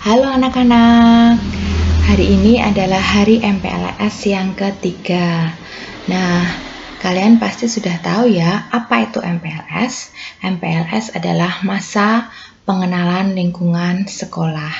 Halo anak-anak, hari ini adalah hari MPLS yang ketiga. Nah, kalian pasti sudah tahu ya, apa itu MPLS? MPLS adalah masa pengenalan lingkungan sekolah.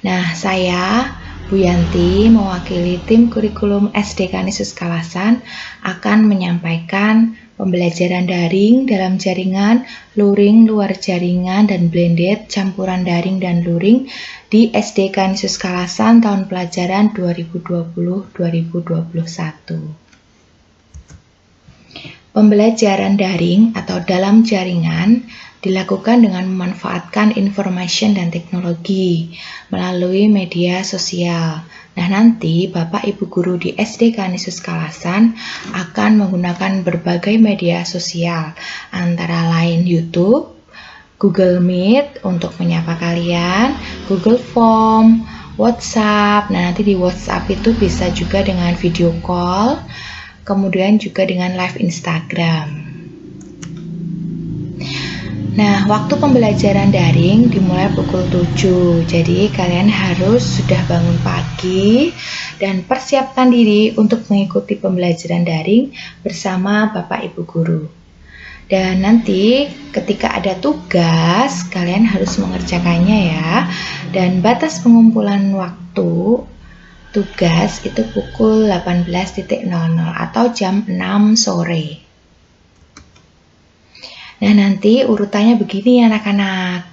Nah, saya, Bu Yanti, mewakili tim kurikulum SD Kanisius Kalasan, akan menyampaikan pembelajaran daring dalam jaringan, luring, luar jaringan, dan blended campuran daring dan luring di SD Kanisius Kalasan tahun pelajaran 2020-2021. Pembelajaran daring atau dalam jaringan dilakukan dengan memanfaatkan information dan teknologi melalui media sosial. Nah, nanti Bapak Ibu Guru di SD Kanisius Kalasan akan menggunakan berbagai media sosial, antara lain YouTube, Google Meet untuk menyapa kalian, Google Form, WhatsApp. Nah, nanti di WhatsApp itu bisa juga dengan video call, kemudian juga dengan live Instagram. Nah, waktu pembelajaran daring dimulai pukul 7, jadi kalian harus sudah bangun pagi dan persiapkan diri untuk mengikuti pembelajaran daring bersama Bapak Ibu Guru. Dan nanti ketika ada tugas, kalian harus mengerjakannya ya. Dan batas pengumpulan waktu tugas itu pukul 18.00 atau jam 6 sore. Nah, nanti urutannya begini anak-anak.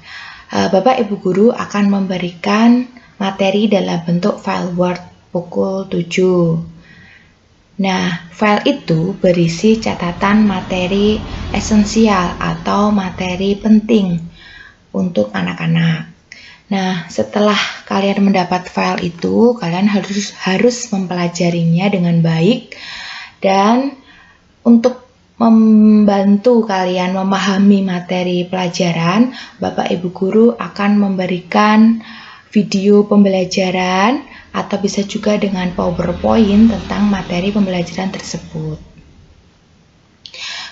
Bapak Ibu Guru akan memberikan materi dalam bentuk file Word pukul 7. Nah, file itu berisi catatan materi esensial atau materi penting untuk anak-anak. Nah, setelah kalian mendapat file itu, kalian harus mempelajarinya dengan baik, dan untuk membantu kalian memahami materi pelajaran, Bapak Ibu Guru akan memberikan video pembelajaran atau bisa juga dengan PowerPoint tentang materi pembelajaran tersebut.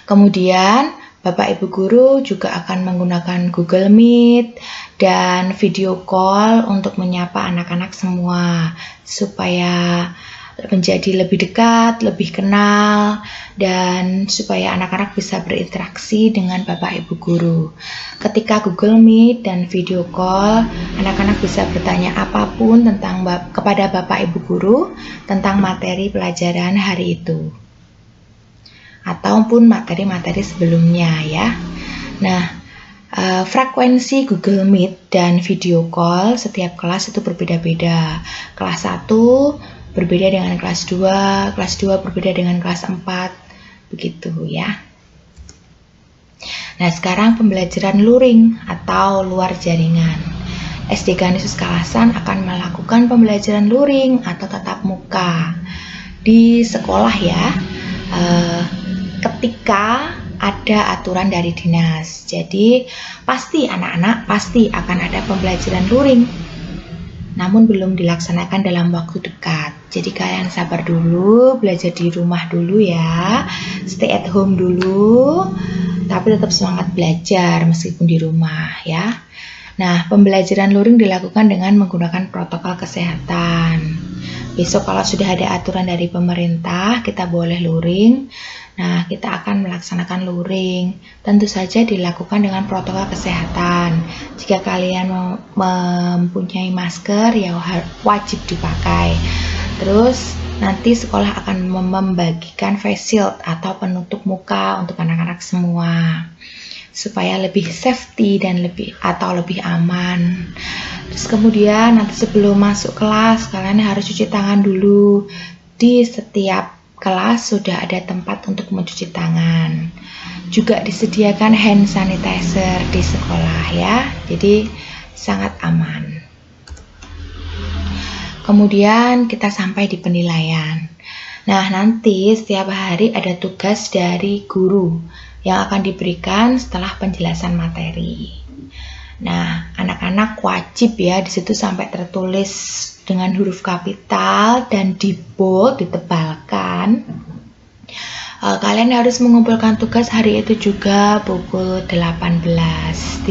Kemudian, Bapak Ibu Guru juga akan menggunakan Google Meet dan video call untuk menyapa anak-anak semua supaya menjadi lebih dekat, lebih kenal, dan supaya anak-anak bisa berinteraksi dengan Bapak Ibu Guru. Ketika Google Meet dan video call, anak-anak bisa bertanya apapun kepada Bapak Ibu Guru tentang materi pelajaran hari itu, ataupun materi-materi sebelumnya ya. Nah, frekuensi Google Meet dan video call setiap kelas itu berbeda-beda. Kelas 1 berbeda dengan kelas 2 berbeda dengan kelas 4, begitu ya. Nah, sekarang pembelajaran luring atau luar jaringan. SD Kanisius Kalasan akan melakukan pembelajaran luring atau tatap muka di sekolah ya, ketika ada aturan dari dinas. Jadi pasti anak-anak akan ada pembelajaran luring, namun belum dilaksanakan dalam waktu dekat. Jadi kalian sabar dulu, belajar di rumah dulu ya, stay at home dulu, tapi tetap semangat belajar meskipun di rumah ya. Nah, pembelajaran luring dilakukan dengan menggunakan protokol kesehatan. Besok kalau sudah ada aturan dari pemerintah, kita boleh luring. Nah, kita akan melaksanakan luring. Tentu saja dilakukan dengan protokol kesehatan. Jika kalian mempunyai masker, ya wajib dipakai. Terus nanti sekolah akan membagikan face shield atau penutup muka untuk anak-anak semua, supaya lebih safety dan lebih aman. Terus kemudian nanti sebelum masuk kelas, kalian harus cuci tangan dulu. Di setiap kelas sudah ada tempat untuk mencuci tangan. Juga disediakan hand sanitizer di sekolah ya, jadi sangat aman. Kemudian kita sampai di penilaian. Nah, nanti setiap hari ada tugas dari guru yang akan diberikan setelah penjelasan materi. Nah, anak-anak wajib ya, di situ sampai tertulis dengan huruf kapital dan di bold, ditebalkan, Kalian harus mengumpulkan tugas hari itu juga pukul 18.00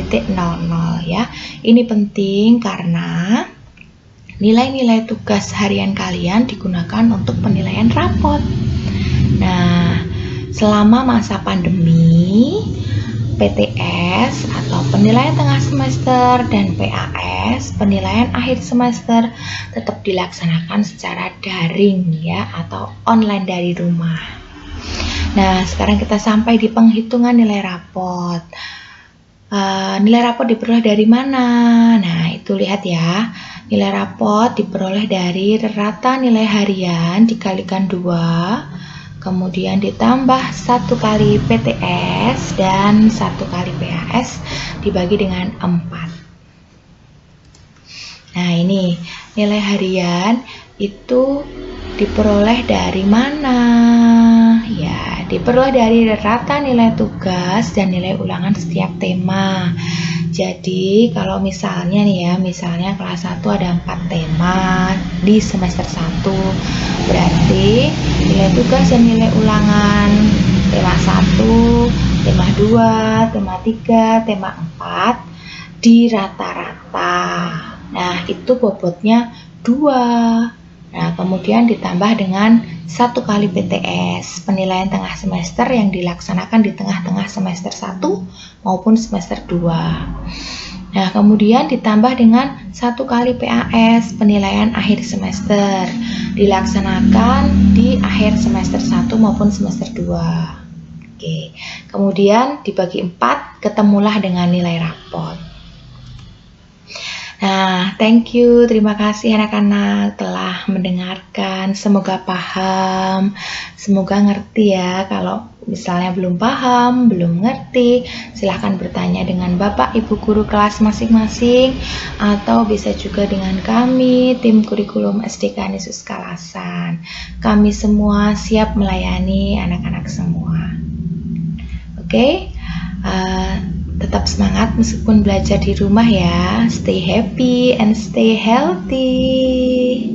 ya. Ini penting karena nilai-nilai tugas harian kalian digunakan untuk penilaian rapot. Nah, selama masa pandemi, PTS atau penilaian tengah semester dan PAS, penilaian akhir semester, tetap dilaksanakan secara daring ya, atau online dari rumah. Nah, sekarang kita sampai di penghitungan nilai rapot. Nilai rapot diperoleh dari mana? Nah, itu lihat ya. Nilai rapot diperoleh dari rata nilai harian dikalikan 2, kemudian ditambah 1 kali PTS dan 1 kali PAS dibagi dengan 4. Nah, ini nilai harian itu diperoleh dari mana? Ya, diperoleh dari rata nilai tugas dan nilai ulangan setiap tema. Jadi, kalau misalnya nih ya, misalnya kelas 1 ada 4 tema di semester 1, berarti nilai tugas dan nilai ulangan tema 1, tema 2, tema 3, tema 4 di rata-rata. Nah, itu bobotnya 2. Nah, kemudian ditambah dengan 1 kali PTS, penilaian tengah semester yang dilaksanakan di tengah-tengah semester 1 maupun semester 2. Nah, kemudian ditambah dengan 1 kali PAS, penilaian akhir semester, dilaksanakan di akhir semester 1 maupun semester 2. Oke, kemudian dibagi 4, ketemulah dengan nilai rapot. Nah, thank you, terima kasih anak-anak telah mendengarkan, semoga paham, semoga ngerti ya. Kalau misalnya belum paham, belum ngerti, silahkan bertanya dengan Bapak Ibu Guru kelas masing-masing, atau bisa juga dengan kami, tim kurikulum SD Kanisius Kalasan. Kami semua siap melayani anak-anak semua. Oke? Tetap semangat meskipun belajar di rumah ya. Stay happy and stay healthy.